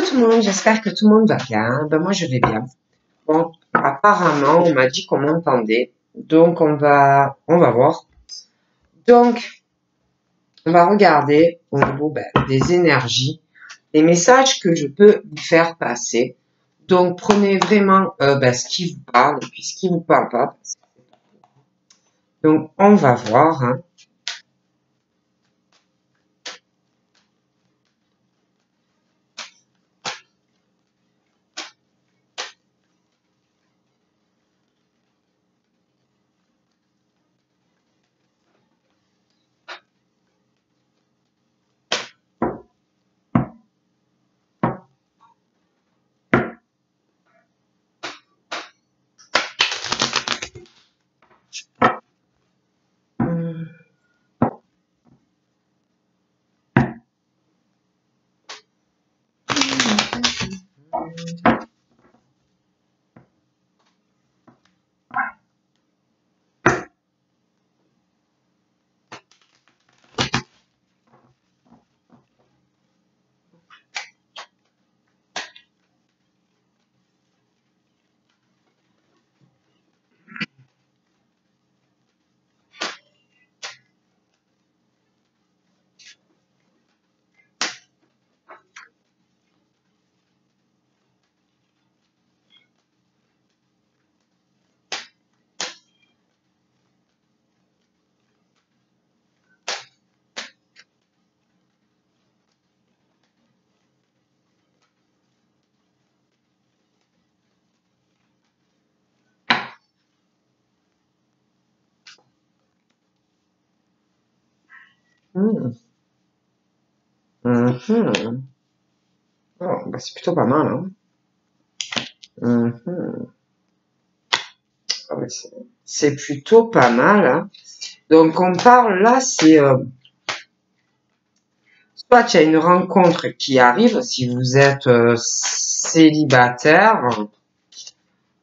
tout le monde, j'espère que tout le monde va bien. Ben moi je vais bien. Bon, apparemment on m'a dit qu'on m'entendait, donc on va voir. Donc on va regarder au niveau des énergies, les messages que je peux vous faire passer. Donc prenez vraiment ce qui vous parle et puis ce qui vous parle pas. Donc on va voir. Hein. Oh, c'est plutôt pas mal. Hein. Oh, c'est plutôt pas mal. Hein. Donc on parle là, c'est soit il y a une rencontre qui arrive si vous êtes célibataire.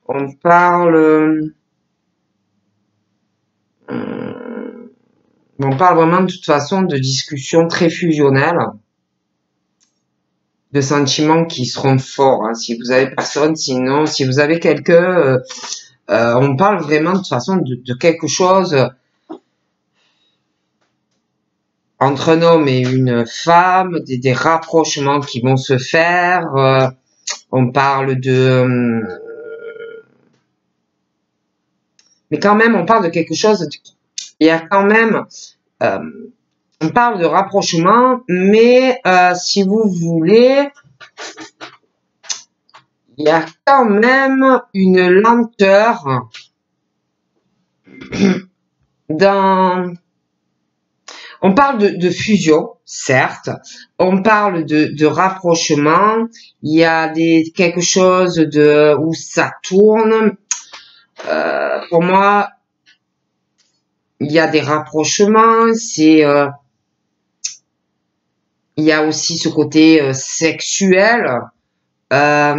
On parle vraiment de toute façon de discussions très fusionnelles, de sentiments qui seront forts. Hein. Si vous avez personne, sinon si vous avez quelqu'un, on parle vraiment de toute façon de quelque chose entre un homme et une femme, des rapprochements qui vont se faire. On parle de... mais quand même, on parle de quelque chose... Il y a quand même... on parle de rapprochement, mais si vous voulez... Il y a quand même une lenteur dans... On parle de fusion, certes. On parle de rapprochement. Il y a quelque chose où ça tourne. Pour moi, il y a des rapprochements. Il y a aussi ce côté sexuel. On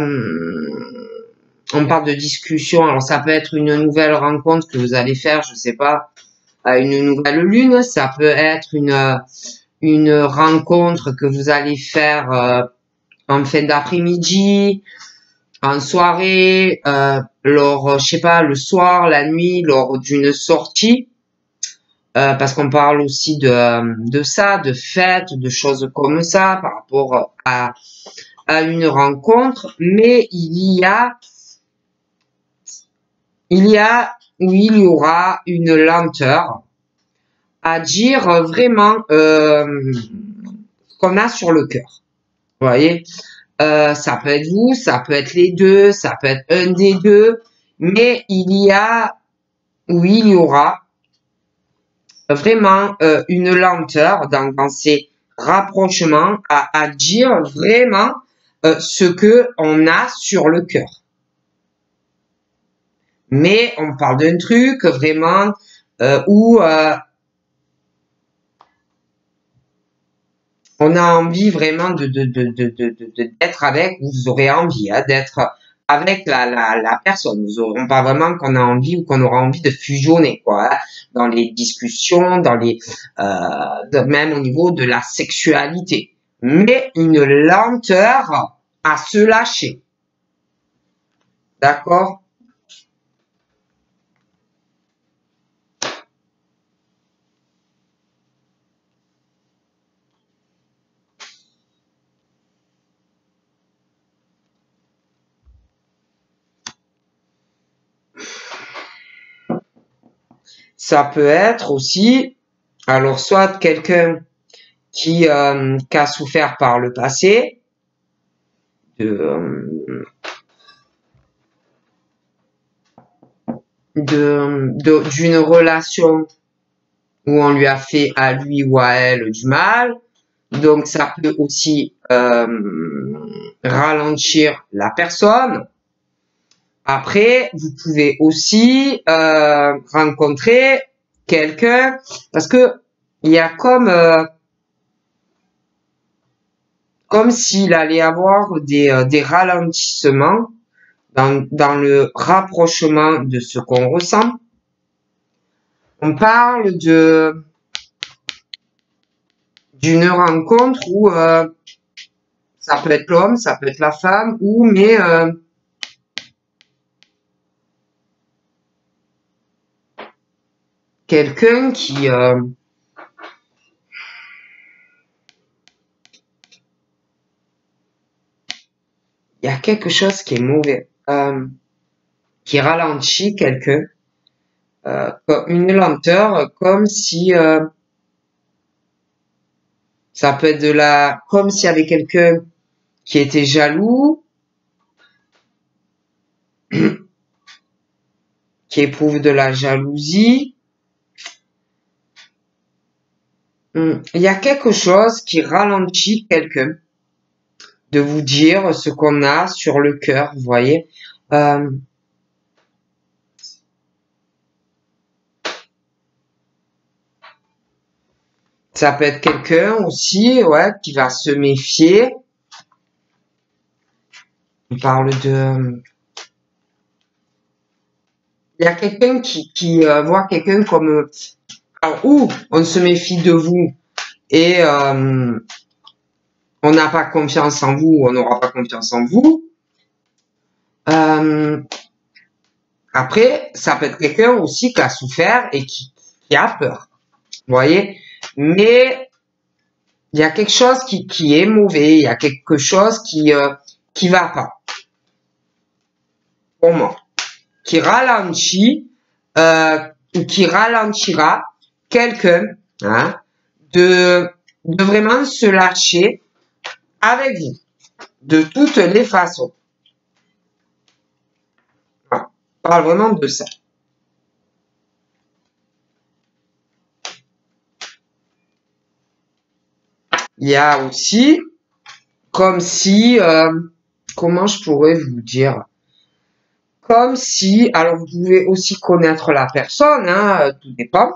parle de discussion. Alors ça peut être une nouvelle rencontre que vous allez faire, je sais pas. Une nouvelle lune, ça peut être une rencontre que vous allez faire en fin d'après-midi, en soirée, lors, je sais pas, le soir, la nuit, lors d'une sortie, parce qu'on parle aussi de ça, de fêtes, de choses comme ça, par rapport à une rencontre, mais il y aura une lenteur à dire vraiment ce qu'on a sur le cœur. Vous voyez, ça peut être vous, ça peut être les deux, ça peut être un des deux, mais il y aura vraiment une lenteur dans ces rapprochements à dire vraiment ce que on a sur le cœur. Mais on parle d'un truc vraiment où on a envie vraiment d'être avec, vous aurez envie d'être avec la personne. On parle vraiment qu'on a envie ou qu'on aura envie de fusionner, quoi, hein, dans les discussions, dans les même au niveau de la sexualité. Mais une lenteur à se lâcher. D'accord? Ça peut être aussi, alors soit quelqu'un qui a souffert par le passé, d'une relation où on lui a fait à lui ou à elle du mal. Donc ça peut aussi ralentir la personne. Après, vous pouvez aussi rencontrer quelqu'un parce que il y a comme s'il allait avoir des ralentissements dans le rapprochement de ce qu'on ressent. On parle d'une rencontre où ça peut être l'homme, ça peut être la femme, mais quelqu'un qui il y a quelque chose qui est mauvais, qui ralentit quelqu'un, une lenteur, comme si ça peut être comme s'il y avait quelqu'un qui était jaloux, qui éprouve de la jalousie. Il y a quelque chose qui ralentit quelqu'un de vous dire ce qu'on a sur le cœur, vous voyez. Ça peut être quelqu'un aussi, ouais, qui va se méfier. On parle de... Il y a quelqu'un qui voit quelqu'un comme... ou on se méfie de vous et on n'a pas confiance en vous, on n'aura pas confiance en vous. Après, ça peut être quelqu'un aussi qui a souffert et qui a peur. Vous voyez? Mais il y a quelque chose qui est mauvais, il y a quelque chose qui va pas. Pour moi. Qui ralentit, ou qui ralentira quelqu'un, hein, de vraiment se lâcher avec vous, de toutes les façons. Voilà. On parle vraiment de ça. Il y a aussi, comme si, comment je pourrais vous dire, comme si, alors vous pouvez aussi connaître la personne, hein, tout dépend,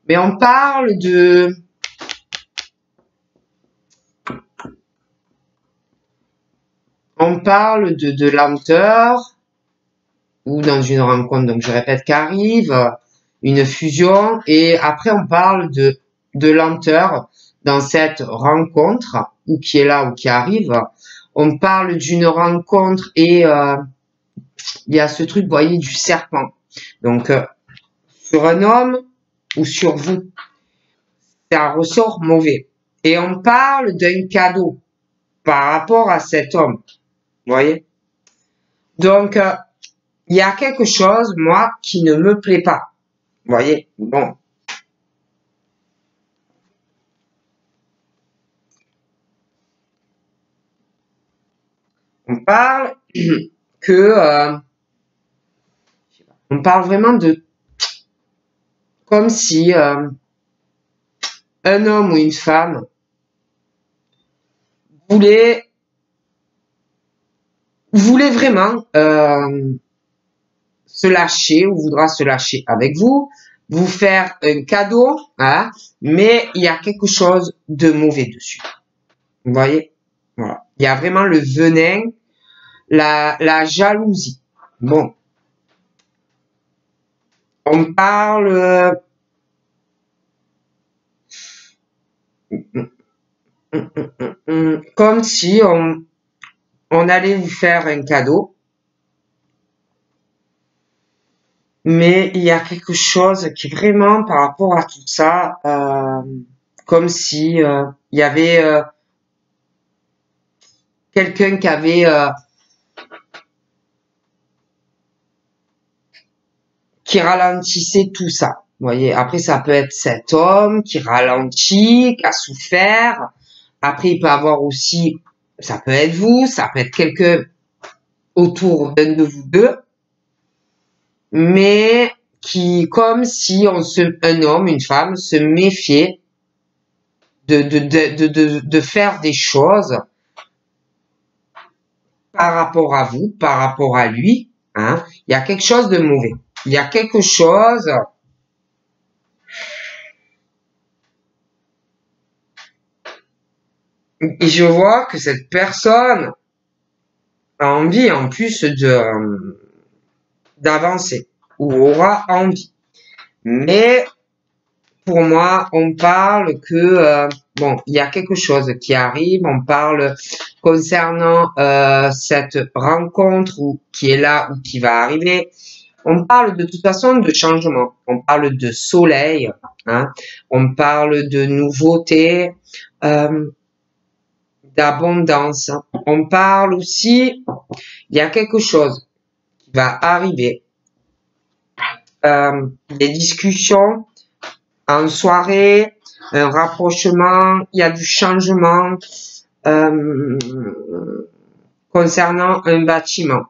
mais on parle de lenteur, ou dans une rencontre, donc je répète, qu'arrive une fusion, et après on parle de lenteur dans cette rencontre, ou qui est là ou qui arrive. On parle d'une rencontre et il y a ce truc, vous voyez, du serpent. Donc, sur un homme ou sur vous, c'est un ressort mauvais. Et on parle d'un cadeau par rapport à cet homme. Vous voyez? Donc, il y a quelque chose, moi, qui ne me plaît pas. Vous voyez? Bon. On parle que... on parle vraiment de... Comme si un homme ou une femme voulait vraiment se lâcher ou voudra se lâcher avec vous, vous faire un cadeau, hein, mais il y a quelque chose de mauvais dessus. Vous voyez? Voilà. Il y a vraiment le venin, la jalousie. Bon. On parle... Comme si on allait vous faire un cadeau, mais il y a quelque chose qui vraiment par rapport à tout ça, comme si il y avait quelqu'un qui avait qui ralentissait tout ça. Vous voyez, après ça peut être cet homme qui ralentit, qui a souffert. Après il peut avoir aussi, ça peut être vous, ça peut être quelqu'un autour d'un de vous deux, mais qui, comme si un homme, une femme se méfiait de faire des choses par rapport à vous, par rapport à lui, hein. Il y a quelque chose de mauvais. Il y a quelque chose. Et je vois que cette personne a envie, en plus d'avancer, ou aura envie. Mais, pour moi, on parle que, bon, il y a quelque chose qui arrive, on parle concernant cette rencontre qui est là ou qui va arriver. On parle de toute façon de changement, on parle de soleil, hein, on parle de nouveauté, d'abondance. On parle aussi, il y a quelque chose qui va arriver, des discussions en soirée, un rapprochement, il y a du changement concernant un bâtiment.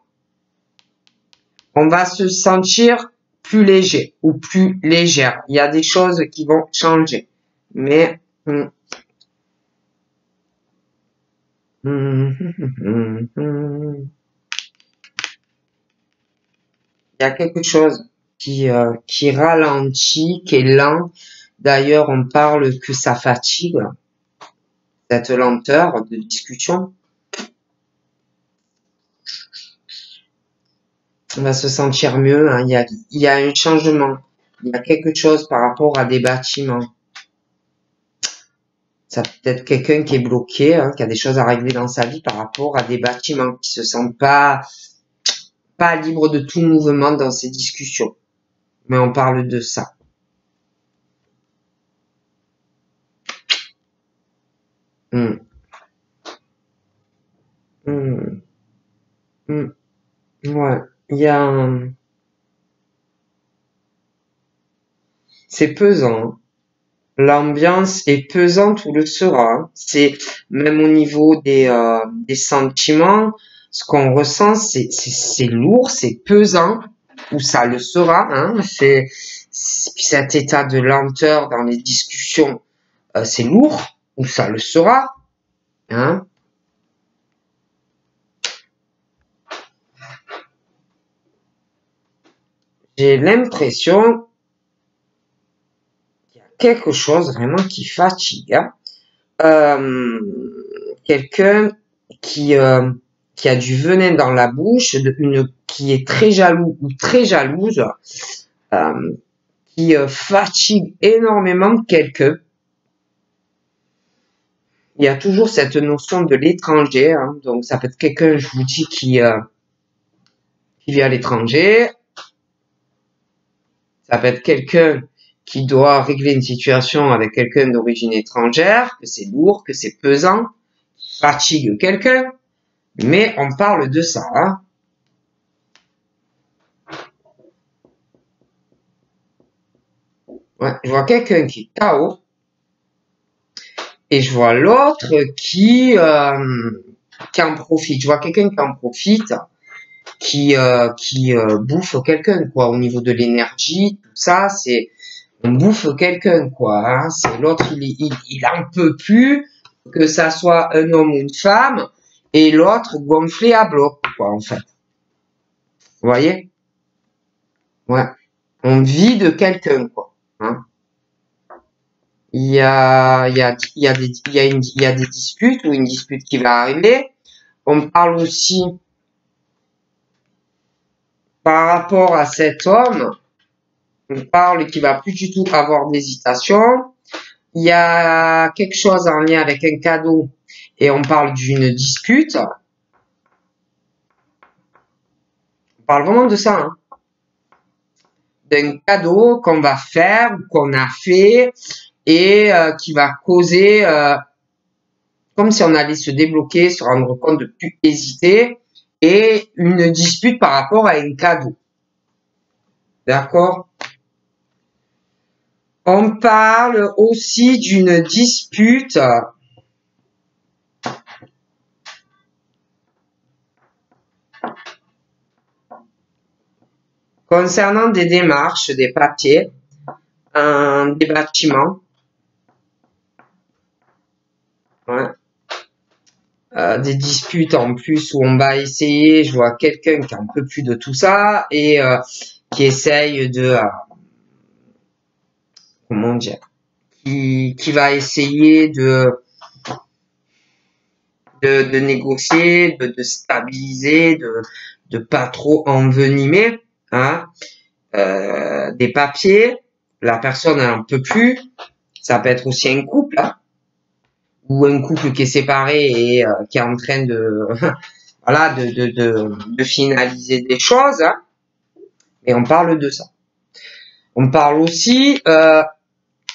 On va se sentir plus léger ou plus légère. Il y a des choses qui vont changer. Mais il y a quelque chose qui ralentit, qui est lent. D'ailleurs, on parle que ça fatigue, cette lenteur de discussion. On va se sentir mieux, hein. Il y a un changement. Il y a quelque chose par rapport à des bâtiments. Ça peut être quelqu'un qui est bloqué, hein, qui a des choses à régler dans sa vie par rapport à des bâtiments, qui se sent pas libre de tout mouvement dans ces discussions. Mais on parle de ça. Ouais, il y a c'est pesant, hein. L'ambiance est pesante ou le sera, hein. C'est même au niveau des sentiments, ce qu'on ressent, c'est lourd, c'est pesant, ou ça le sera, hein. C'est cet état de lenteur dans les discussions, c'est lourd, ou ça le sera, hein. J'ai l'impression qu'il y a quelque chose vraiment qui fatigue, hein. Quelqu'un qui a du venin dans la bouche, qui est très jaloux ou très jalouse, qui fatigue énormément quelqu'un. Il y a toujours cette notion de l'étranger, hein. Donc ça peut être quelqu'un, je vous dis, qui vit à l'étranger. Ça peut être quelqu'un qui doit régler une situation avec quelqu'un d'origine étrangère, que c'est lourd, que c'est pesant, fatigue quelqu'un, mais on parle de ça, hein. Ouais, je vois quelqu'un qui est KO, et je vois l'autre qui en profite. Je vois quelqu'un qui en profite, qui bouffe quelqu'un, quoi, au niveau de l'énergie, tout ça, c'est on bouffe quelqu'un, quoi, hein. C'est l'autre, il en peut plus, que ça soit un homme ou une femme, et l'autre gonflé à bloc, quoi, en fait. Vous voyez? Ouais. On vide quelqu'un, quoi, hein. Il y a des disputes ou une dispute qui va arriver. On parle aussi par rapport à cet homme, on parle qu'il va plus du tout avoir d'hésitation. il y a quelque chose en lien avec un cadeau et on parle d'une dispute. On parle vraiment de ça, hein. D'un cadeau qu'on va faire ou qu'on a fait et qui va causer comme si on allait se débloquer, se rendre compte de plus hésiter et une dispute par rapport à un cadeau. D'accord? On parle aussi d'une dispute concernant des démarches, des papiers, des bâtiments. Ouais. Des disputes en plus où on va essayer, je vois quelqu'un qui en peut plus de tout ça et qui essaye de comment dire, qui va essayer de négocier, de stabiliser, de pas trop envenimer, hein, des papiers. La personne elle en peut plus. Ça peut être aussi un couple, hein, ou un couple qui est séparé et qui est en train de voilà de finaliser des choses, hein. Et on parle de ça. On parle aussi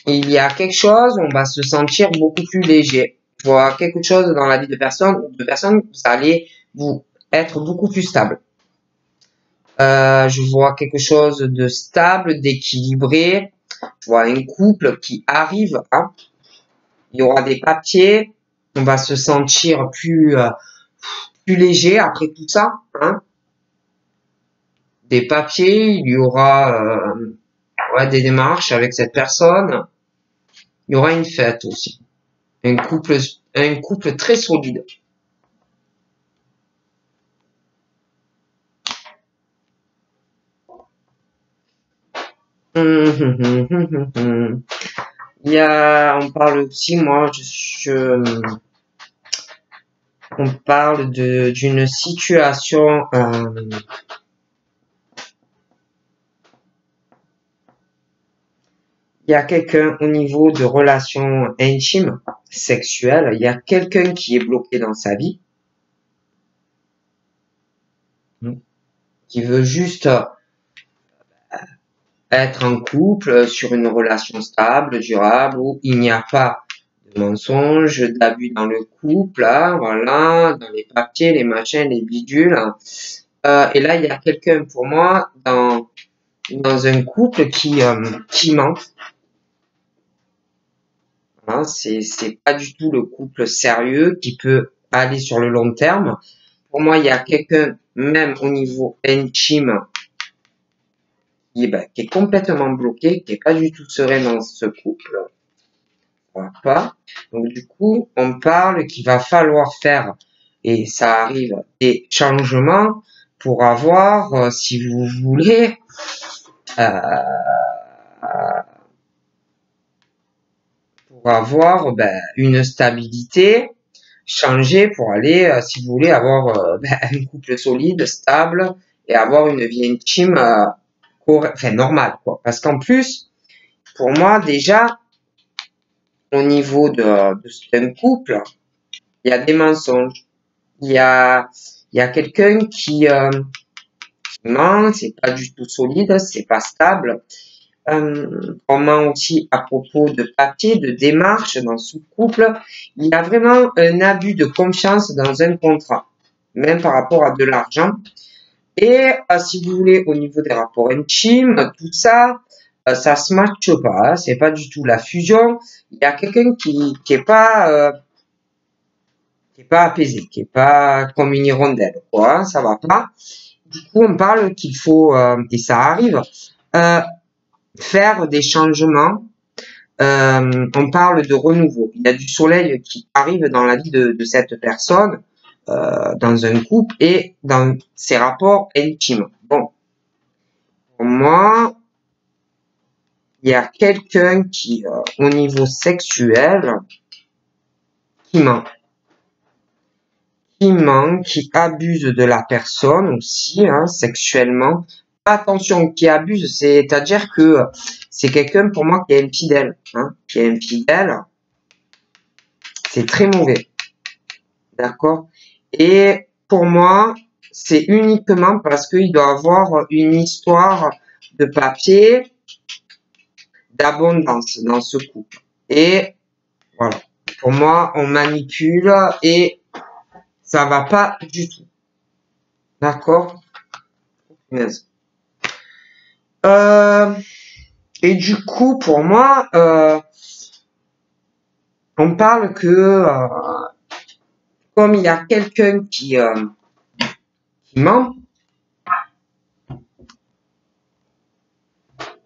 il y a quelque chose où on va se sentir beaucoup plus léger. Je vois quelque chose dans la vie de personnes, vous allez vous être beaucoup plus stable. Je vois quelque chose de stable, d'équilibré. Je vois un couple qui arrive, hein. Il y aura des papiers. On va se sentir plus léger après tout ça, hein. Des papiers, il y aura ouais, des démarches avec cette personne. Il y aura une fête aussi. Un couple très solide. Il y a, on parle aussi, moi, on parle d'une situation, il y a quelqu'un au niveau de relations intimes, sexuelles, il y a quelqu'un qui est bloqué dans sa vie, qui veut juste être en couple sur une relation stable, durable, où il n'y a pas de mensonges, d'abus dans le couple, hein, voilà, dans les papiers, les machins, les bidules. Et là, il y a quelqu'un pour moi dans un couple qui ment. Hein, c'est pas du tout le couple sérieux qui peut aller sur le long terme. Pour moi, il y a quelqu'un, même au niveau intime, qui est complètement bloqué, qui est pas du tout serein dans ce couple. Pas. Donc du coup, on parle qu'il va falloir faire, et ça arrive, des changements pour avoir, si vous voulez, pour avoir une stabilité, changer pour aller, si vous voulez, avoir un couple solide, stable, et avoir une vie intime normale, quoi. Parce qu'en plus, pour moi, déjà, au niveau d'un couple, il y a des mensonges. Il y a quelqu'un qui ment, c'est pas du tout solide, c'est pas stable. On ment aussi à propos de papier, de démarche dans ce couple. Il y a vraiment un abus de confiance dans un contrat, même par rapport à de l'argent. Et si vous voulez, au niveau des rapports intimes, tout ça, ça se matche pas, hein, c'est pas du tout la fusion. Il y a quelqu'un qui est pas apaisé, qui est pas comme une hirondelle, quoi, hein, ça va pas. Du coup, on parle qu'il faut, et ça arrive, faire des changements. On parle de renouveau. Il y a du soleil qui arrive dans la vie de cette personne, dans un couple et dans ses rapports intimes. Bon, pour moi, il y a quelqu'un qui, au niveau sexuel, qui ment. Qui abuse de la personne aussi, hein, sexuellement, attention, qui abuse, c'est-à-dire que c'est quelqu'un pour moi qui est infidèle, hein, qui est infidèle. C'est très mauvais, d'accord? Et pour moi, c'est uniquement parce qu'il doit avoir une histoire de papier, d'abondance dans ce couple. Et voilà, pour moi, on manipule et ça va pas du tout, d'accord? Et du coup, pour moi, on parle que comme il y a quelqu'un qui ment,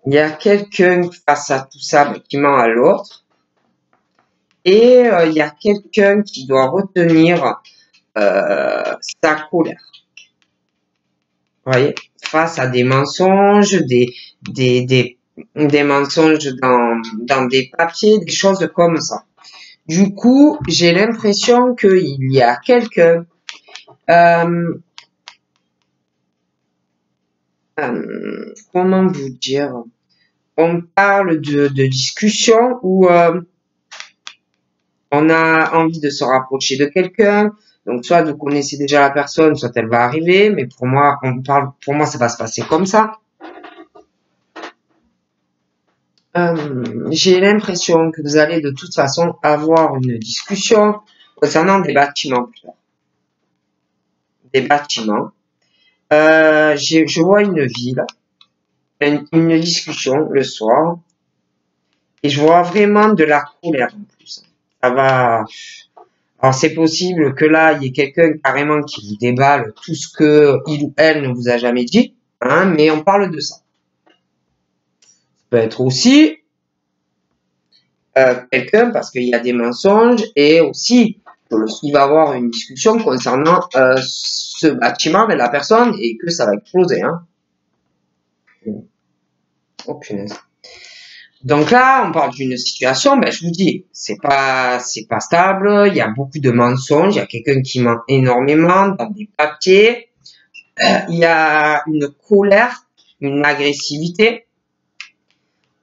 il y a quelqu'un face à tout ça qui ment à l'autre, et il y a quelqu'un qui doit retenir sa colère. Vous voyez, face à des mensonges, des mensonges dans des papiers, des choses comme ça. Du coup, j'ai l'impression qu'il y a quelqu'un comment vous dire, on parle de discussion où on a envie de se rapprocher de quelqu'un, donc soit vous connaissez déjà la personne, soit elle va arriver, mais pour moi, pour moi ça va se passer comme ça. J'ai l'impression que vous allez de toute façon avoir une discussion concernant des bâtiments plus tard. Des bâtiments. Je vois une ville, une discussion le soir, et je vois vraiment de la colère en plus. Ça va. Alors c'est possible que là il y ait quelqu'un carrément qui vous déballe tout ce que il ou elle ne vous a jamais dit, hein, mais on parle de ça. Ça peut être aussi quelqu'un parce qu'il y a des mensonges et aussi il va avoir une discussion concernant ce bâtiment et la personne et que ça va exploser, hein. Oh punaise. Donc là, on parle d'une situation, ben je vous dis, c'est pas stable, il y a beaucoup de mensonges, il y a quelqu'un qui ment énormément dans des papiers, il y a une colère, une agressivité.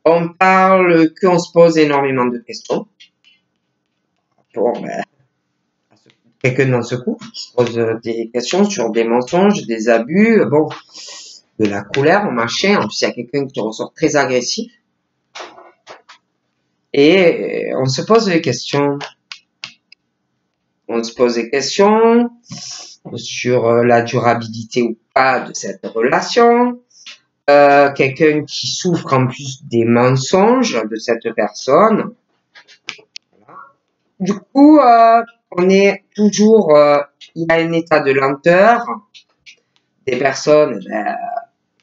On parle qu'on se pose énormément de questions. Pour quelqu'un dans ce couple qui se pose des questions sur des mensonges, des abus, bon, de la colère, machin. En plus, il y a quelqu'un qui ressort très agressif. Et on se pose des questions. On se pose des questions sur la durabilité ou pas de cette relation. Quelqu'un qui souffre en plus des mensonges de cette personne. Voilà. Du coup, on est toujours, il y a un état de lenteur. Des personnes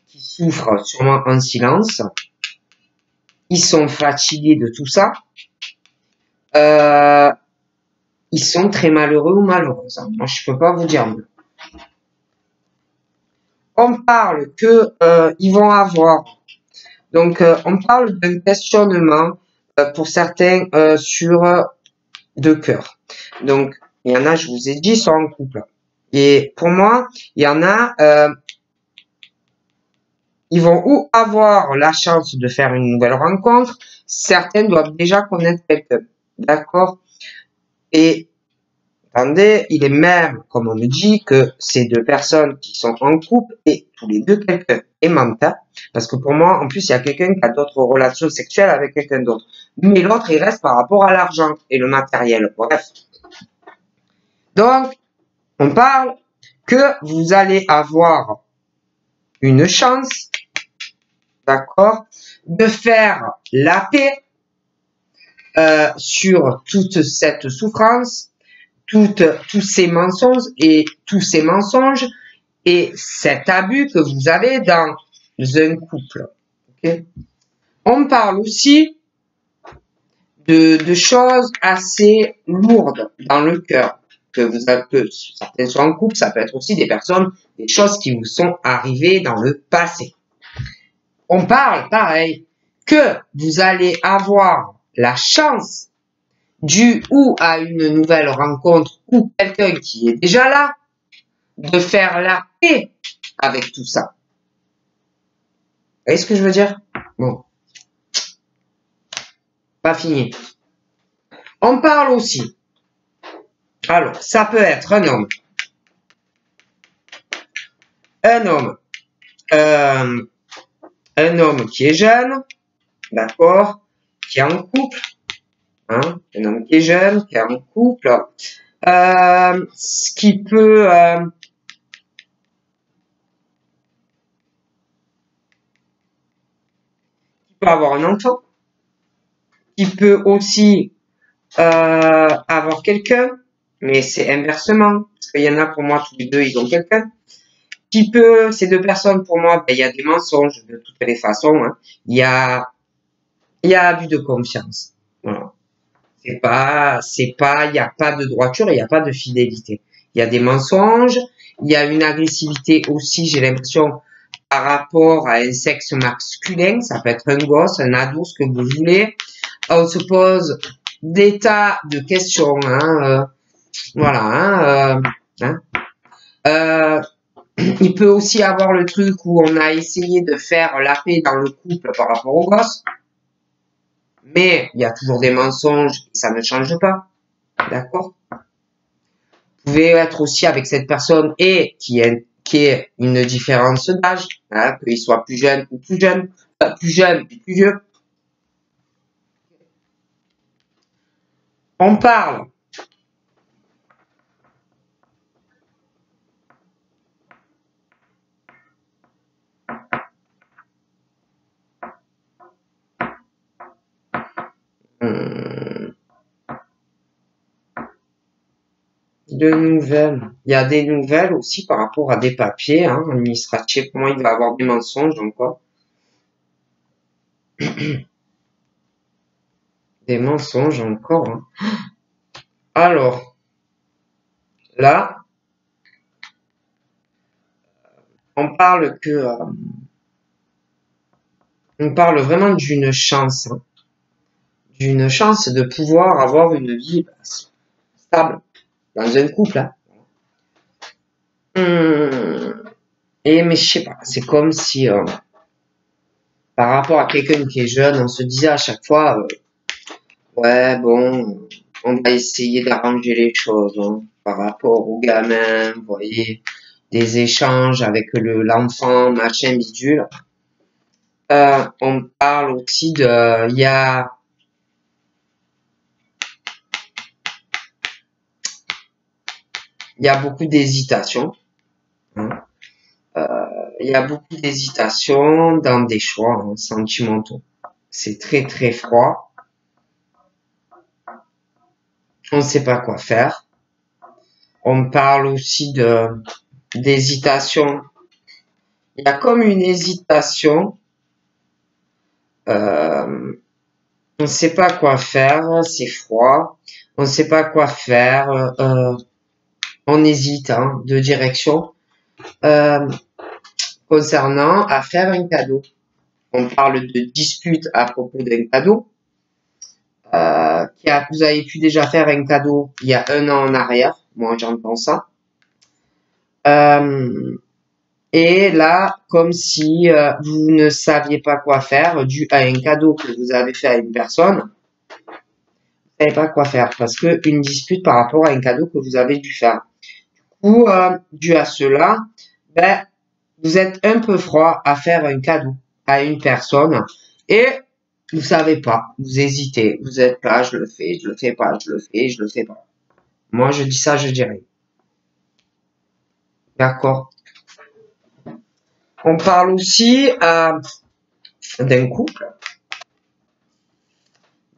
qui souffrent sûrement en silence. Ils sont fatigués de tout ça. Ils sont très malheureux ou malheureuses. Moi, je peux pas vous dire mieux. On parle que ils vont avoir. Donc, on parle d'un questionnement pour certains sur deux cœurs. Donc, il y en a, je vous ai dit, sont en couple. Et pour moi, il y en a, ils vont ou avoir la chance de faire une nouvelle rencontre, certains doivent déjà connaître quelqu'un. D'accord? Et attendez, il est même, comme on me dit, que ces deux personnes qui sont en couple et tous les deux quelqu'un est mental. Parce que pour moi, en plus, il y a quelqu'un qui a d'autres relations sexuelles avec quelqu'un d'autre. Mais l'autre, il reste par rapport à l'argent et le matériel. Bref. Donc, on parle que vous allez avoir une chance, d'accord, de faire la paix sur toute cette souffrance, tous ces mensonges et cet abus que vous avez dans un couple. Okay. On parle aussi de choses assez lourdes dans le cœur que vous avez, que certains sont en couple, ça peut être aussi des personnes, des choses qui vous sont arrivées dans le passé. On parle, pareil, que vous allez avoir la chance, dû ou à une nouvelle rencontre ou quelqu'un qui est déjà là, de faire la paix avec tout ça. voyez ce que je veux dire? Bon. Pas fini. On parle aussi. Alors, ça peut être un homme. Un homme qui est jeune, d'accord, qui est en couple, hein, un homme qui est jeune, qui est en couple, ce qui peut avoir un enfant, qui peut aussi avoir quelqu'un, mais c'est inversement, parce qu'il y en a pour moi, tous les deux, ils ont quelqu'un. Qui peut, ces deux personnes, pour moi, ben, il y a des mensonges de toutes les façons, hein. Il y a abus de confiance. Voilà. Il n'y a pas de droiture, il n'y a pas de fidélité. Il y a des mensonges, il y a une agressivité aussi, j'ai l'impression, par rapport à un sexe masculin, ça peut être un gosse, un ado, ce que vous voulez. On se pose des tas de questions, hein, voilà, il peut aussi avoir le truc où on a essayé de faire la paix dans le couple par rapport au gosse, mais il y a toujours des mensonges et ça ne change pas, d'accord? Vous pouvez être aussi avec cette personne et qui est une différence d'âge, hein, qu'il soit plus jeune ou plus jeune, plus jeune ou plus vieux. On parle de nouvelles. Il y a des nouvelles aussi par rapport à des papiers, hein, administratifs. Pour moi, il va y avoir des mensonges encore. Des mensonges encore. Hein. Alors, là, on parle que, on parle vraiment d'une chance, hein, d'une chance de pouvoir avoir une vie stable dans un couple. Hein. Et mais je sais pas, c'est comme si par rapport à quelqu'un qui est jeune, on se disait à chaque fois, ouais bon, on va essayer d'arranger les choses hein, par rapport au gamin, vous voyez, des échanges avec l'enfant, machin bidule. On parle aussi de, il y a beaucoup d'hésitation. Hein. Il y a beaucoup d'hésitation dans des choix hein, sentimentaux. C'est très très froid. On ne sait pas quoi faire. On parle aussi d'hésitation. Il y a comme une hésitation. On ne sait pas quoi faire. C'est froid. On ne sait pas quoi faire. On hésite hein, de direction. Concernant à faire un cadeau. On parle de dispute à propos d'un cadeau. Vous avez pu déjà faire un cadeau il y a 1 an en arrière. Moi, j'entends ça. Et là, comme si vous ne saviez pas quoi faire dû à un cadeau que vous avez fait à une personne, vous ne savez pas quoi faire parce que une dispute par rapport à un cadeau que vous avez dû faire. Ou dû à cela, ben vous êtes un peu froid à faire un cadeau à une personne et vous savez pas, vous hésitez, vous êtes là, je le fais, je le fais pas, je le fais, je le fais pas. Moi, je dis ça, je dirais. D'accord. On parle aussi d'un couple,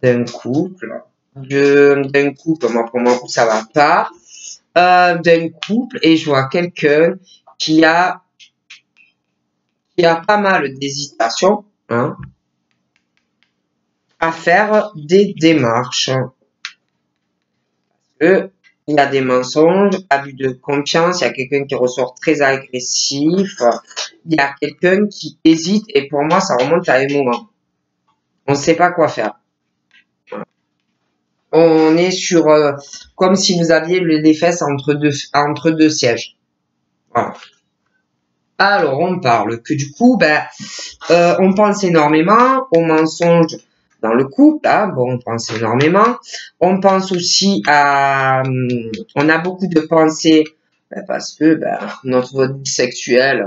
d'un couple, moi pour moi ça va pas, d'un couple et je vois quelqu'un qui a pas mal d'hésitation, hein, à faire des démarches. Il y a des mensonges, abus de confiance, il y a quelqu'un qui ressort très agressif, il y a quelqu'un qui hésite et pour moi ça remonte à un moment. On ne sait pas quoi faire. On est sur comme si vous aviez les fesses entre deux sièges. Voilà. Alors, on parle que du coup, on pense énormément aux mensonges dans le couple. Hein, bon, on pense énormément. On pense aussi à... on a beaucoup de pensées parce que notre vie sexuelle,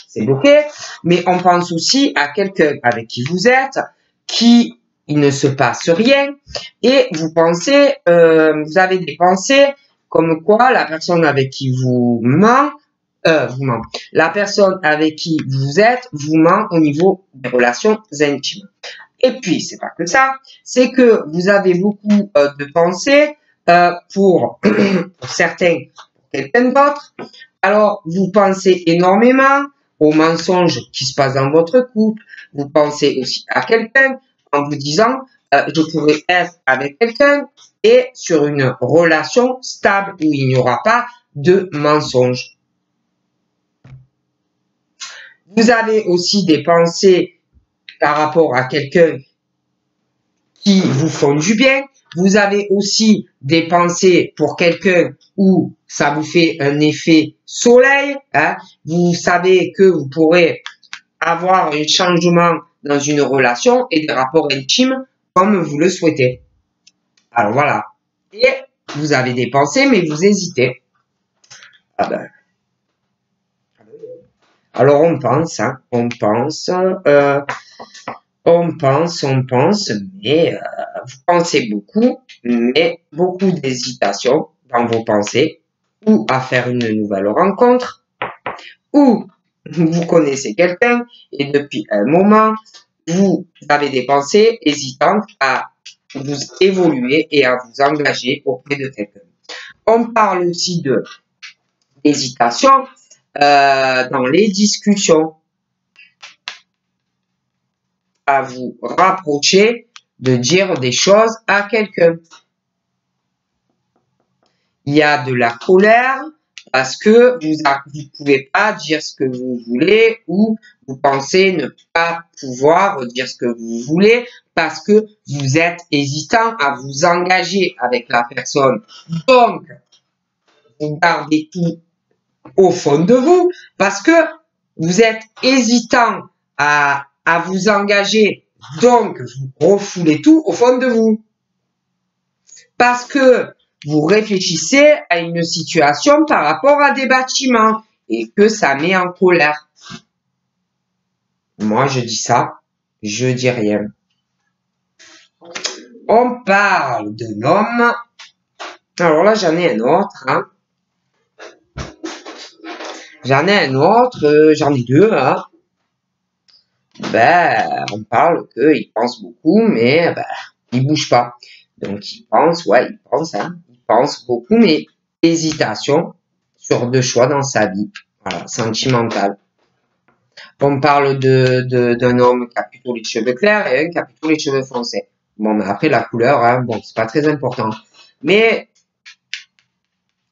c'est bloqué. Mais on pense aussi à quelqu'un avec qui vous êtes, qui il ne se passe rien. Et vous pensez, vous avez des pensées comme quoi la personne avec qui vous ment, la personne avec qui vous êtes vous ment au niveau des relations intimes. Et puis, c'est pas que ça, c'est que vous avez beaucoup de pensées pour, pour certains, pour quelqu'un d'autre. Alors, vous pensez énormément aux mensonges qui se passent dans votre couple. Vous pensez aussi à quelqu'un en vous disant, je pourrais être avec quelqu'un et sur une relation stable où il n'y aura pas de mensonges. Vous avez aussi des pensées par rapport à quelqu'un qui vous font du bien. Vous avez aussi des pensées pour quelqu'un où ça vous fait un effet soleil. Hein. Vous savez que vous pourrez avoir un changement dans une relation et des rapports intimes comme vous le souhaitez. Alors voilà. Et vous avez des pensées, mais vous hésitez. Alors on pense, hein, on pense, mais vous pensez beaucoup, mais beaucoup d'hésitation dans vos pensées, ou à faire une nouvelle rencontre, ou vous connaissez quelqu'un et depuis un moment, vous avez des pensées hésitantes à vous évoluer et à vous engager auprès de quelqu'un. On parle aussi de hésitation dans les discussions, à vous rapprocher de dire des choses à quelqu'un. Il y a de la colère parce que vous pouvez pas dire ce que vous voulez ou vous pensez ne pas pouvoir dire ce que vous voulez parce que vous êtes hésitant à vous engager avec la personne. Donc, vous gardez tout au fond de vous parce que vous êtes hésitant à vous engager. Donc, vous refoulez tout au fond de vous. Parce que vous réfléchissez à une situation par rapport à des bâtiments et que ça met en colère. Moi, je dis ça, je dis rien. On parle d'un homme. Alors là, j'en ai un autre. Hein. J'en ai un autre, j'en ai deux. Hein. On parle qu'il pense beaucoup, mais il bouge pas. Donc, il pense, hein. Il pense beaucoup, mais hésitation sur deux choix dans sa vie. Voilà, sentimental. On parle d'un homme qui a plutôt les cheveux clairs et un qui a plutôt les cheveux foncés. Bon, mais après, la couleur, hein, bon, c'est pas très important. Mais,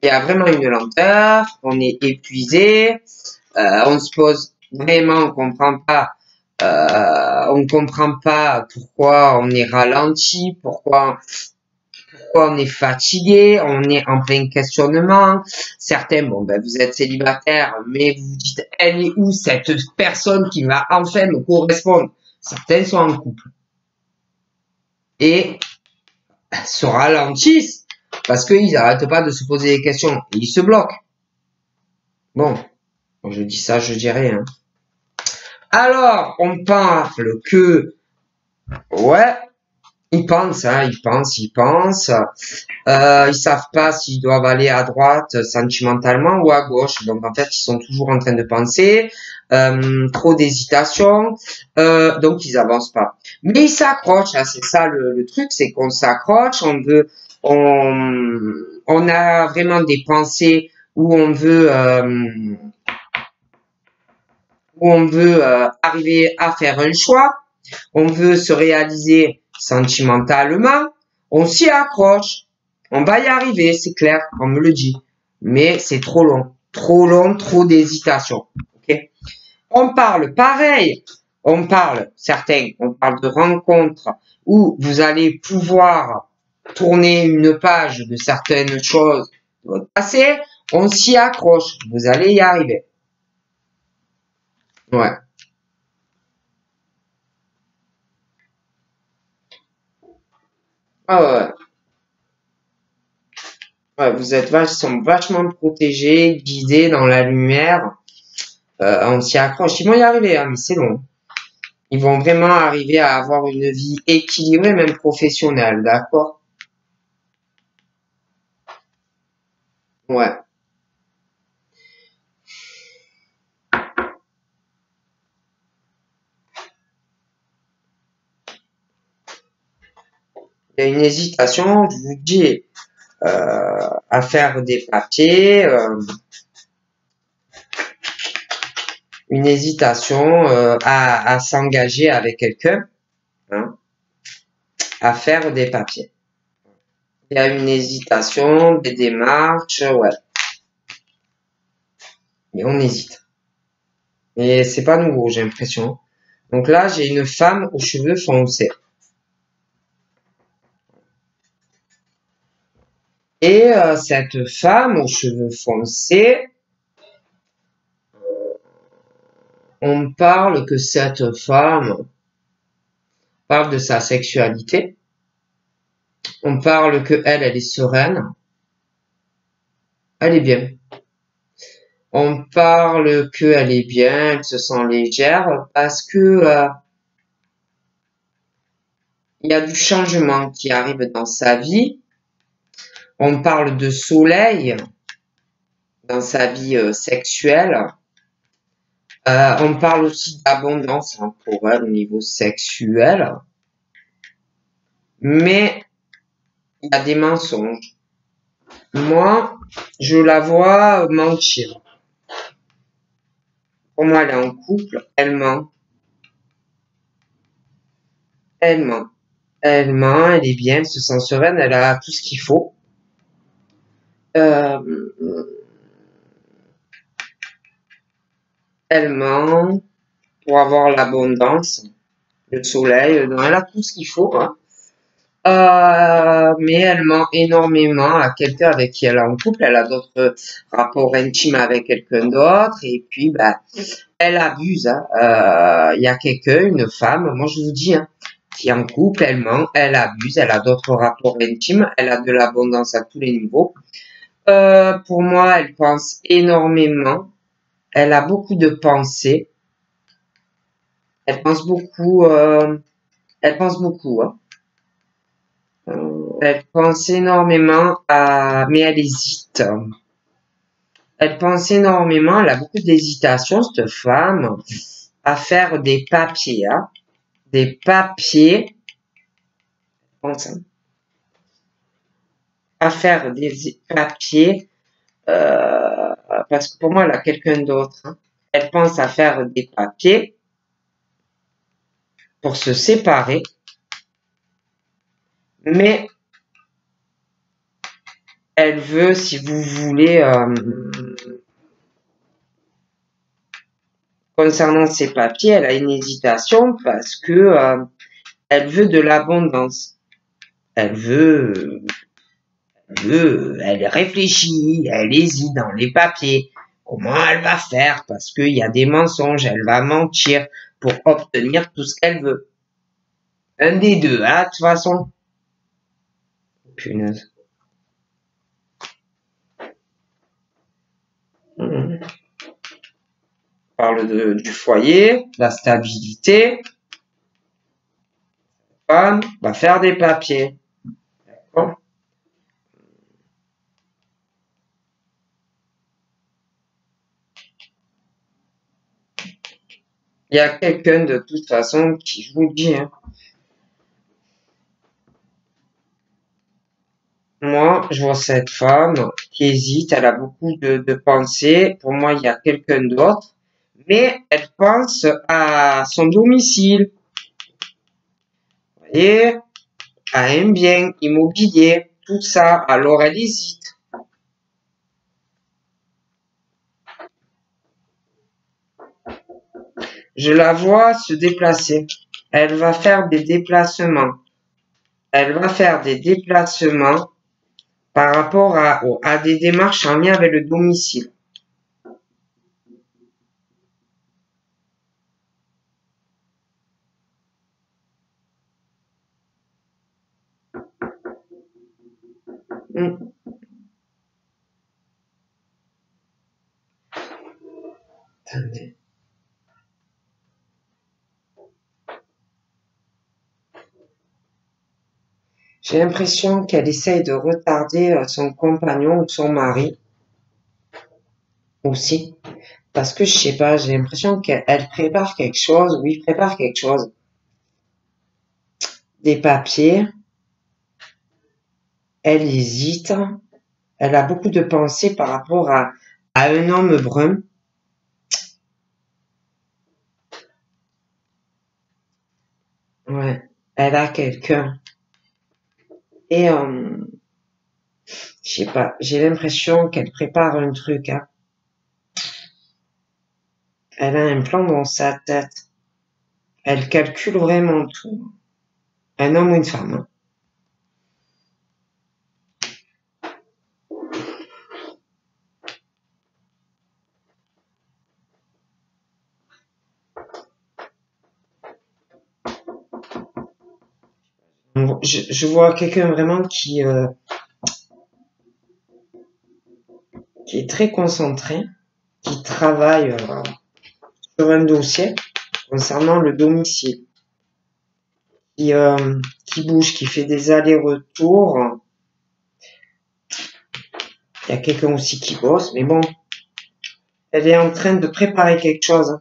il y a vraiment une lenteur, on est épuisé, on se pose vraiment, on comprend pas pourquoi on est ralenti, pourquoi on est fatigué, on est en plein questionnement. Certains, vous êtes célibataire, mais vous vous dites, elle est où cette personne qui va enfin me correspondre? Certains sont en couple. Et se ralentissent parce qu'ils n'arrêtent pas de se poser des questions. Et ils se bloquent. Bon, je dis ça, je dis rien. Alors, on parle que, ils pensent, hein, ils pensent. Ils savent pas s'ils doivent aller à droite sentimentalement ou à gauche. Donc en fait, ils sont toujours en train de penser. Trop d'hésitation. Donc ils avancent pas. Mais ils s'accrochent. Hein, c'est ça le truc, c'est qu'on s'accroche. On a vraiment des pensées où on veut arriver à faire un choix. On veut se réaliser sentimentalement, on s'y accroche. On va y arriver, c'est clair, on me le dit. Mais c'est trop long, trop d'hésitation. Okay. On parle pareil, certains, on parle de rencontres où vous allez pouvoir tourner une page de certaines choses de votre passé, on s'y accroche, vous allez y arriver. Ouais. Ah ouais. Ouais, ils sont vachement protégés, guidés dans la lumière. On s'y accroche. Ils vont y arriver, hein, mais c'est long. Ils vont vraiment arriver à avoir une vie équilibrée, même professionnelle, d'accord? Ouais. Il y a une hésitation, je vous dis, à faire des papiers, une hésitation à s'engager avec quelqu'un, hein, à faire des papiers. Il y a une hésitation, des démarches, ouais. Mais on hésite. Et c'est pas nouveau, j'ai l'impression. Donc là, j'ai une femme aux cheveux foncés. Et cette femme aux cheveux foncés, on parle que cette femme parle de sa sexualité. On parle que elle est sereine. Elle est bien. On parle qu'elle est bien, elle se sent légère parce que il y a du changement qui arrive dans sa vie. On parle de soleil dans sa vie sexuelle. On parle aussi d'abondance pour elle au niveau sexuel. Mais il y a des mensonges. Moi, je la vois mentir. Pour moi, elle est en couple, elle ment. Elle ment. Elle ment, elle est bien, elle se sent sereine, elle a tout ce qu'il faut. Elle ment pour avoir l'abondance, le soleil, elle a tout ce qu'il faut, hein. Mais elle ment énormément à quelqu'un avec qui elle est en couple. Elle a d'autres rapports intimes avec quelqu'un d'autre. Et puis, elle abuse. Hein. Il y a quelqu'un, une femme, moi je vous dis, hein, qui est en couple, elle ment, elle abuse, elle a d'autres rapports intimes, elle a de l'abondance à tous les niveaux. Pour moi, elle pense énormément. Elle a beaucoup de pensées. Elle pense beaucoup. Elle pense beaucoup. Hein. Elle pense énormément mais elle hésite. Elle pense énormément, elle a beaucoup d'hésitation, cette femme, à faire des papiers, hein. Des papiers, à faire des papiers, parce que pour moi, elle a quelqu'un d'autre, hein. Elle pense à faire des papiers pour se séparer, mais elle veut, si vous voulez, concernant ces papiers, elle a une hésitation parce que elle veut de l'abondance. Elle elle réfléchit, elle hésite dans les papiers. Comment elle va faire? Parce qu'il y a des mensonges, elle va mentir pour obtenir tout ce qu'elle veut. Un des deux, hein, de toute façon. Punaise. On parle du foyer, la stabilité. Femme va faire des papiers. D'accord? Il y a quelqu'un de toute façon qui, je vous le dis, hein, moi, je vois cette femme qui hésite, elle a beaucoup de pensées. Pour moi, il y a quelqu'un d'autre, mais elle pense à son domicile, vous voyez, à un bien immobilier, tout ça. Alors, elle hésite. Je la vois se déplacer. Elle va faire des déplacements. Elle va faire des déplacements par rapport à des démarches en lien avec le domicile. Attendez. J'ai l'impression qu'elle essaye de retarder son compagnon ou son mari aussi. Parce que je sais pas, j'ai l'impression qu'elle prépare quelque chose, oui, prépare quelque chose. Des papiers. Elle hésite. Elle a beaucoup de pensées par rapport à un homme brun. Ouais, elle a quelqu'un. Et je sais pas, j'ai l'impression qu'elle prépare un truc. Hein. Elle a un plan dans sa tête. Elle calcule vraiment tout. Un homme ou une femme. Hein. Je vois quelqu'un vraiment qui est très concentré, qui travaille sur un dossier concernant le domicile, qui bouge, qui fait des allers-retours. Il y a quelqu'un aussi qui bosse, mais bon, elle est en train de préparer quelque chose.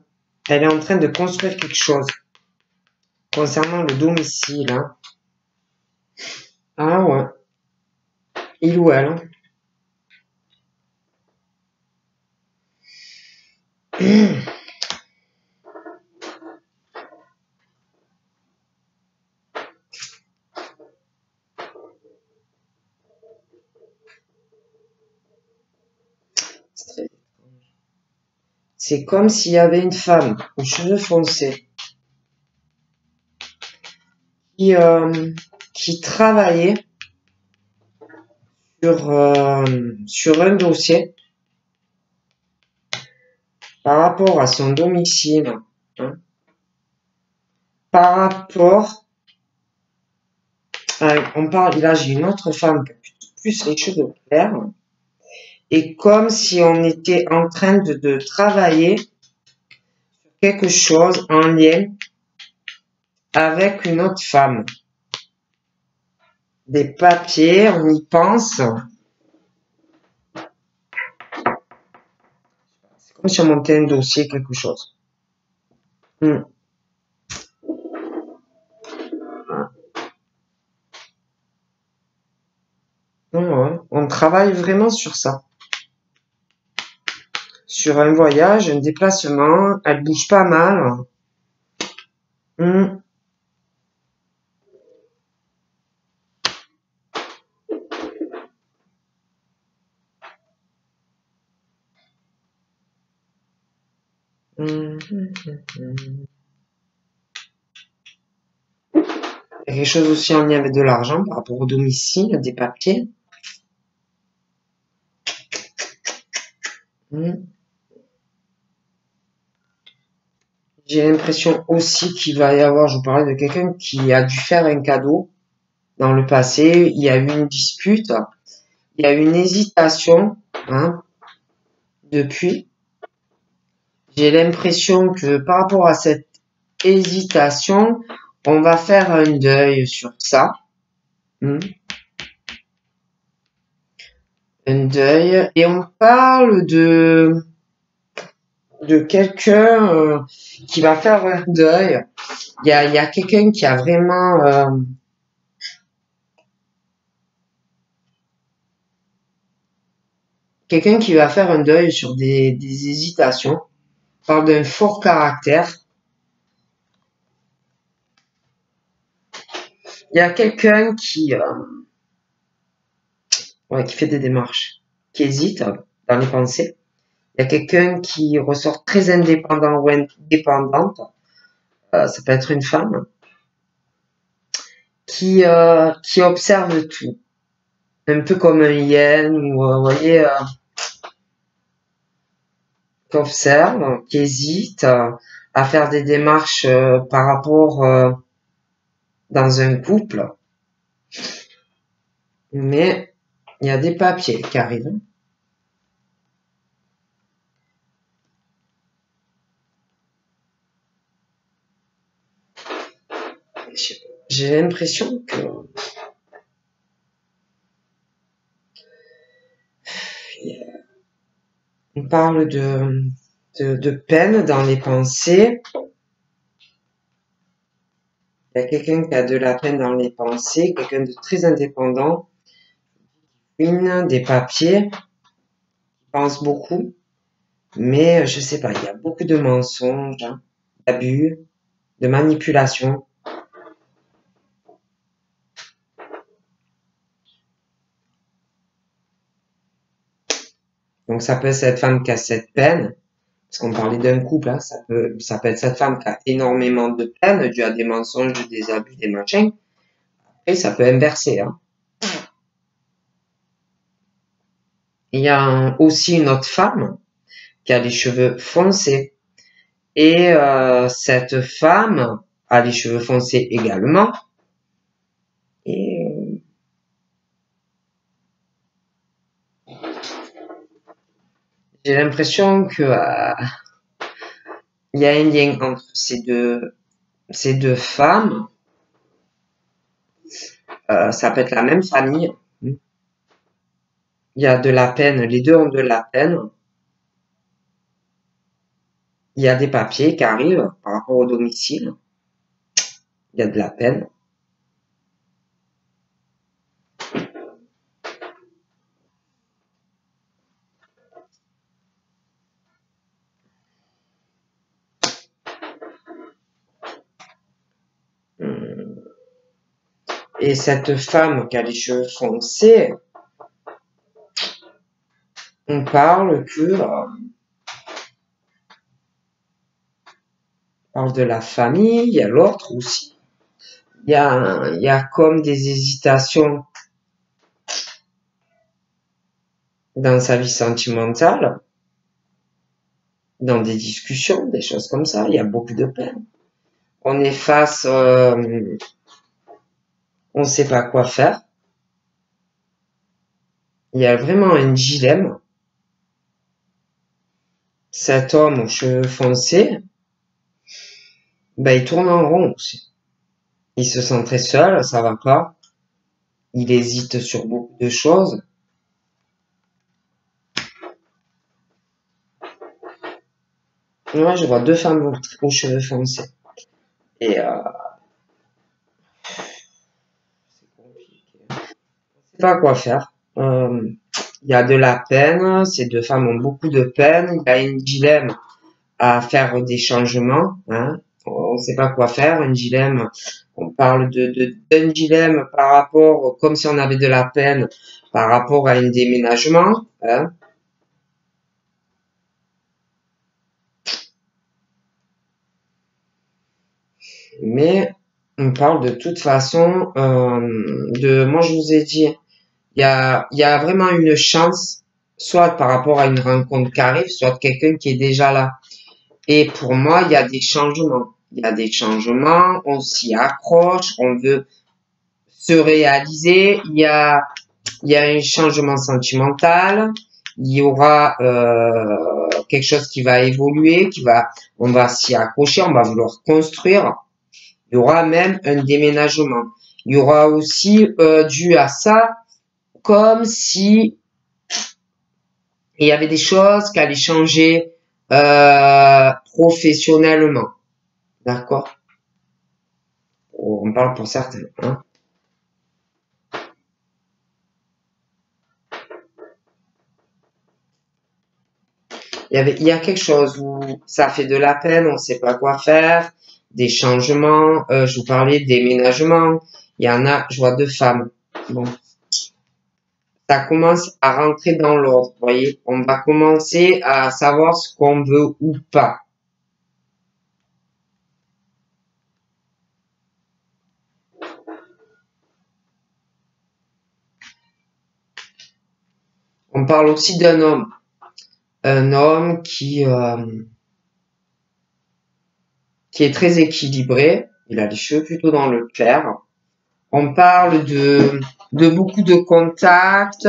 Elle est en train de construire quelque chose concernant le domicile. Hein. Ah ouais, il ou elle. Hein. C'est comme s'il y avait une femme aux cheveux foncés qui travaillait sur un dossier par rapport à son domicile, hein, par rapport à, on parle, là j'ai une autre femme qui a plus les cheveux clairs, et comme si on était en train de travailler sur quelque chose en lien avec une autre femme. Des papiers, on y pense. C'est comme si on montait un dossier, quelque chose. Ouais, on travaille vraiment sur ça. Sur un voyage, un déplacement, elle bouge pas mal. Il y a quelque chose aussi en lien avec de l'argent par rapport au domicile, des papiers. J'ai l'impression aussi qu'il va y avoir, je vous parlais de quelqu'un qui a dû faire un cadeau dans le passé, il y a eu une dispute, il y a eu une hésitation, hein, depuis. J'ai l'impression que par rapport à cette hésitation, on va faire un deuil sur ça. Un deuil. Et on parle de quelqu'un qui va faire un deuil. Il y a quelqu'un qui a vraiment quelqu'un qui va faire un deuil sur des hésitations. On parle d'un fort caractère. Il y a quelqu'un qui fait des démarches, qui hésite dans les pensées. Il y a quelqu'un qui ressort très indépendant ou indépendante. Ça peut être une femme qui observe tout, un peu comme un hyène ou vous voyez, qui observe, qui hésite à faire des démarches par rapport dans un couple, mais Il y a des papiers qui arrivent. J'ai l'impression que on parle de peine dans les pensées. Il y a quelqu'un qui a de la peine dans les pensées, quelqu'un de très indépendant, des papiers, qui pense beaucoup, mais je sais pas, il y a beaucoup de mensonges, hein, d'abus, de manipulation. Donc ça peut être cette femme qui a cette peine, parce qu'on parlait d'un couple, hein, ça peut être cette femme qui a énormément de peine dû à des mensonges, des abus, des machins, et ça peut inverser. Hein. Il y a aussi une autre femme qui a les cheveux foncés, et cette femme a les cheveux foncés également, et j'ai l'impression que il y a un lien entre ces deux femmes. Ça peut être la même famille. Il y a de la peine, les deux ont de la peine. Il y a des papiers qui arrivent par rapport au domicile. Il y a de la peine. Et cette femme qui a les cheveux foncés, on parle parle de la famille, il y a l'autre aussi. Il y a comme des hésitations dans sa vie sentimentale, dans des discussions, des choses comme ça. Il y a beaucoup de peine. On est face, on ne sait pas quoi faire. Il y a vraiment un dilemme. Cet homme aux cheveux foncés, il tourne en rond aussi. Il se sent très seul, ça va pas. Il hésite sur beaucoup de choses. Moi, je vois deux femmes aux cheveux foncés. Et c'est compliqué. On sait pas quoi faire. Il y a de la peine. Ces deux femmes ont beaucoup de peine. Il y a un dilemme à faire des changements. Hein. On ne sait pas quoi faire. Un dilemme. On parle d'un dilemme par rapport, comme si on avait de la peine par rapport à un déménagement. Hein. Mais on parle de toute façon moi je vous ai dit, il y a vraiment une chance, soit par rapport à une rencontre qui arrive, soit quelqu'un qui est déjà là. Et pour moi, il y a des changements. Il y a des changements, on s'y accroche, on veut se réaliser. Il y a un changement sentimental. Il y aura quelque chose qui va évoluer, on va s'y accrocher, on va vouloir construire. Il y aura même un déménagement. Il y aura aussi, dû à ça, comme si il y avait des choses qui allaient changer professionnellement. D'accord? On parle pour certains. Hein. Il y a quelque chose où ça fait de la peine, on ne sait pas quoi faire, des changements, je vous parlais de déménagement, il y en a, je vois deux femmes. Bon. Ça commence à rentrer dans l'ordre, vous voyez. On va commencer à savoir ce qu'on veut ou pas. On parle aussi d'un homme. Un homme qui est très équilibré. Il a les cheveux plutôt dans le clair. On parle de beaucoup de contacts.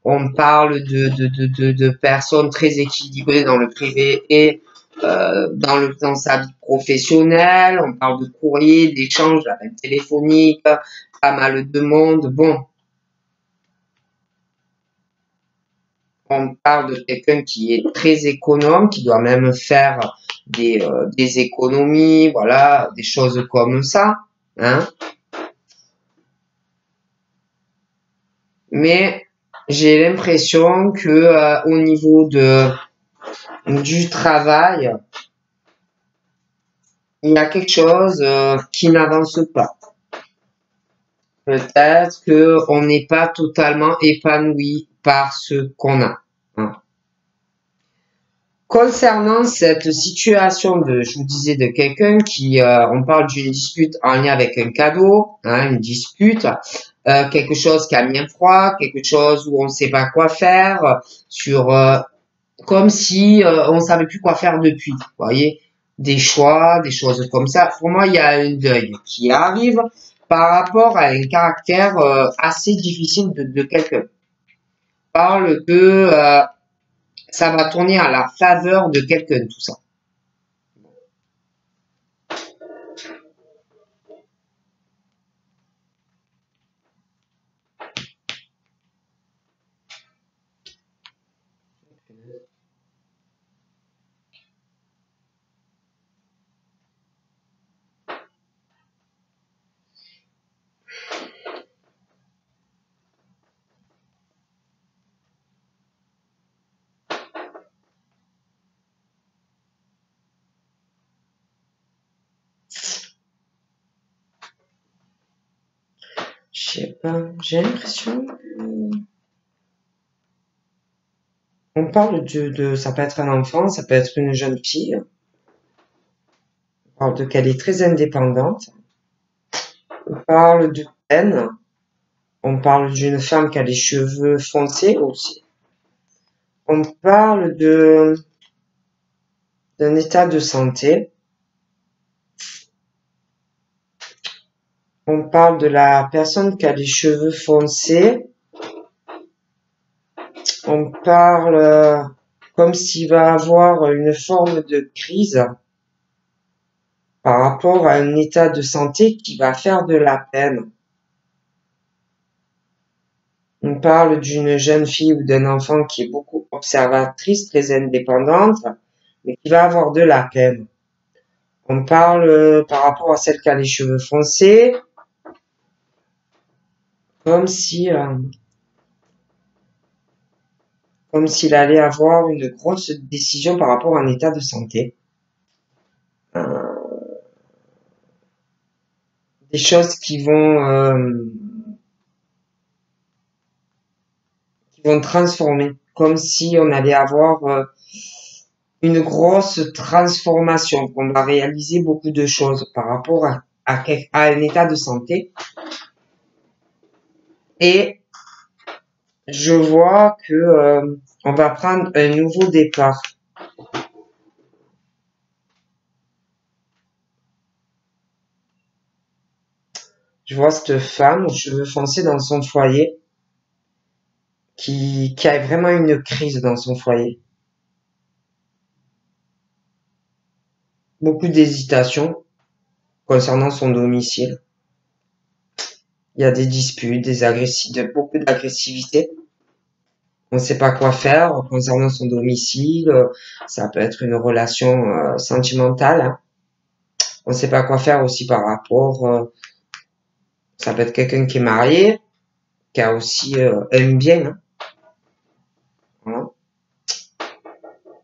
On parle de personnes très équilibrées dans le privé et dans sa vie professionnelle. On parle de courrier, d'échanges, d'appels téléphoniques, pas mal de monde. Bon, on parle de quelqu'un qui est très économe, qui doit même faire des économies, voilà, des choses comme ça, hein. Mais j'ai l'impression que au niveau du travail, il y a quelque chose qui n'avance pas. Peut-être que on n'est pas totalement épanoui par ce qu'on a, hein. Concernant cette situation je vous disais, de quelqu'un qui, on parle d'une dispute en lien avec un cadeau, hein, une dispute, quelque chose qui a mis un froid, quelque chose où on ne sait pas quoi faire, comme si on savait plus quoi faire depuis, vous voyez, des choix, des choses comme ça. Pour moi, il y a un deuil qui arrive par rapport à un caractère assez difficile de quelqu'un. Parle que ça va tourner à la faveur de quelqu'un, tout ça. Je sais pas, j'ai l'impression que... On parle ça peut être un enfant, ça peut être une jeune fille. On parle de qu'elle est très indépendante. On parle de peine. On parle d'une femme qui a les cheveux foncés aussi. On parle d'un état de santé. On parle de la personne qui a les cheveux foncés. On parle comme s'il va avoir une forme de crise par rapport à un état de santé qui va faire de la peine. On parle d'une jeune fille ou d'un enfant qui est beaucoup observatrice, très indépendante, mais qui va avoir de la peine. On parle par rapport à celle qui a les cheveux foncés, comme si, comme s'il allait avoir une grosse décision par rapport à un état de santé. Des choses qui vont transformer, comme si on allait avoir une grosse transformation, qu'on va réaliser beaucoup de choses par rapport à un état de santé. Et je vois que on va prendre un nouveau départ. Je vois cette femme aux cheveux foncés dans son foyer qui a vraiment une crise dans son foyer. Beaucoup d'hésitation concernant son domicile. Il y a des disputes, beaucoup d'agressivité. On ne sait pas quoi faire concernant son domicile. Ça peut être une relation sentimentale, hein. On ne sait pas quoi faire aussi par rapport... ça peut être quelqu'un qui est marié, qui a aussi un bien, hein. Voilà.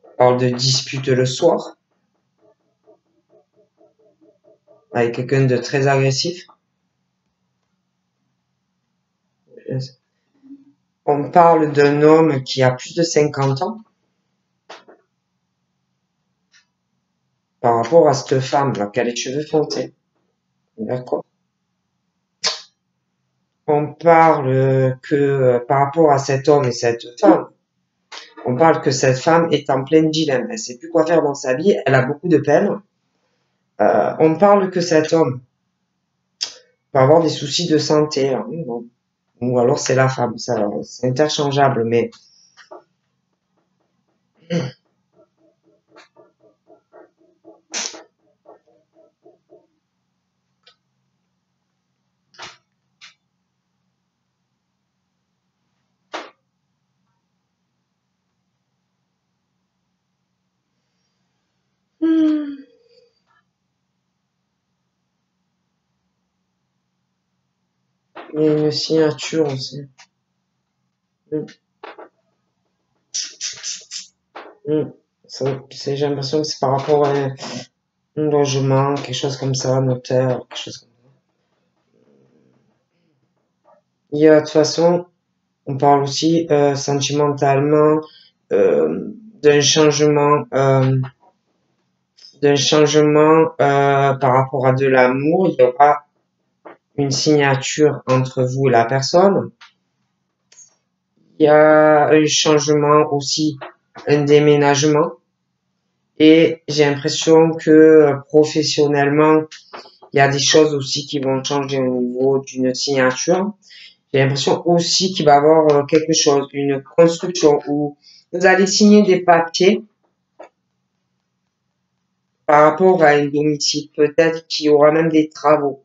On parle de dispute le soir avec quelqu'un de très agressif. On parle d'un homme qui a plus de 50 ans par rapport à cette femme là qui a les cheveux foncés. D'accord. On parle que par rapport à cet homme et cette femme, on parle que cette femme est en plein dilemme. Elle sait plus quoi faire dans sa vie, elle a beaucoup de peine. On parle que cet homme peut avoir des soucis de santé, hein. Bon. Ou alors c'est la femme, ça, c'est interchangeable, mais il y a une signature aussi. J'ai l'impression que c'est par rapport à un logement, quelque chose comme ça, notaire, quelque chose comme ça. Il y a, de toute façon, on parle aussi sentimentalement d'un changement, par rapport à de l'amour. Il y aura une signature entre vous et la personne. Il y a un changement aussi, un déménagement. Et j'ai l'impression que professionnellement, il y a des choses aussi qui vont changer au niveau d'une signature. J'ai l'impression aussi qu'il va y avoir quelque chose, une construction où vous allez signer des papiers par rapport à un domicile. Peut-être qu'il y aura même des travaux.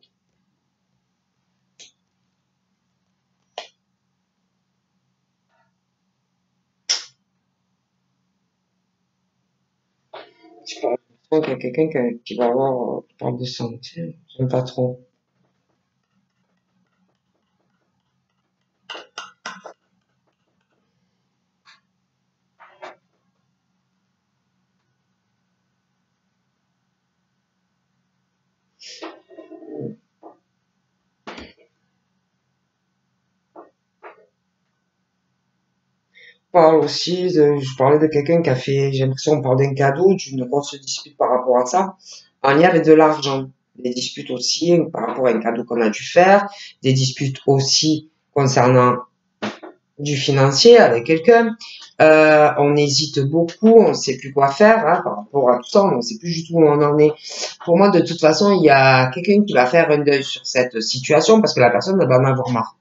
J'ai pas l'impression qu'il y a quelqu'un qui va avoir parle de santé. J'aime pas trop. Parle aussi je parlais de quelqu'un qui a fait, j'ai l'impression qu'on parle d'un cadeau, d'une grosse dispute par rapport à ça, en lien avec de l'argent. Des disputes aussi par rapport à un cadeau qu'on a dû faire, des disputes aussi concernant du financier avec quelqu'un. On hésite beaucoup, on sait plus quoi faire hein, par rapport à tout ça, on sait plus du tout où on en est. Pour moi, de toute façon, il y a quelqu'un qui va faire un deuil sur cette situation parce que la personne va en avoir marre.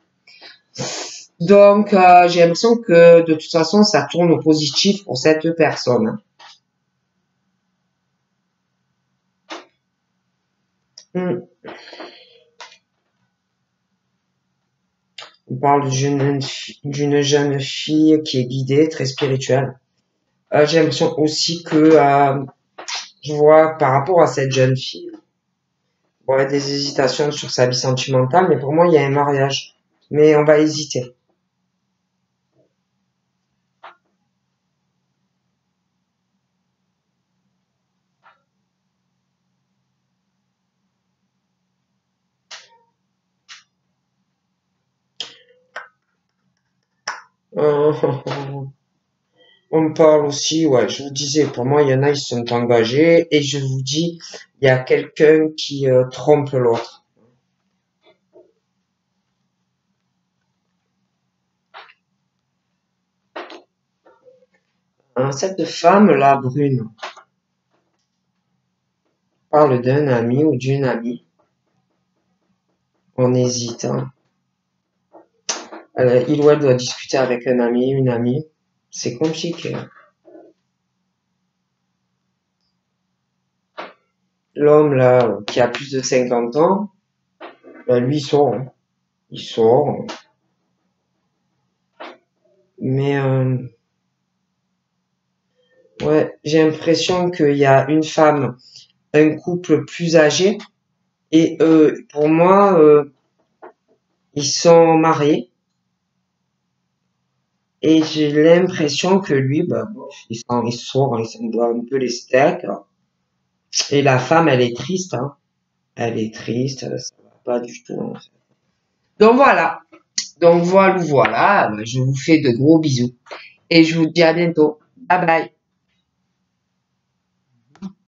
Donc, j'ai l'impression que de toute façon, ça tourne au positif pour cette personne. Hmm. On parle d'une jeune fille qui est guidée, très spirituelle. J'ai l'impression aussi que je vois par rapport à cette jeune fille, bon, il y a des hésitations sur sa vie sentimentale, mais pour moi, il y a un mariage. Mais on va hésiter. Euh, on me parle aussi, ouais, je vous disais, pour moi, il y en a, ils sont engagés, et je vous dis, il y a quelqu'un qui trompe l'autre. Cette femme, là, brune, parle d'un ami ou d'une amie. On hésite, hein. Il ou elle doit discuter avec un ami, une amie. C'est compliqué. L'homme, là, qui a plus de 50 ans, lui, il sort, hein. Il sort. Mais, ouais, j'ai l'impression qu'il y a une femme, un couple plus âgé, et pour moi, ils sont mariés, et j'ai l'impression que lui, bah, bon, il sort, il s'en doit un peu les steaks, et la femme, elle est triste, hein. Elle est triste, ça va pas du tout, en fait. Donc voilà. Donc voilà, voilà. Je vous fais de gros bisous. Et je vous dis à bientôt. Bye bye.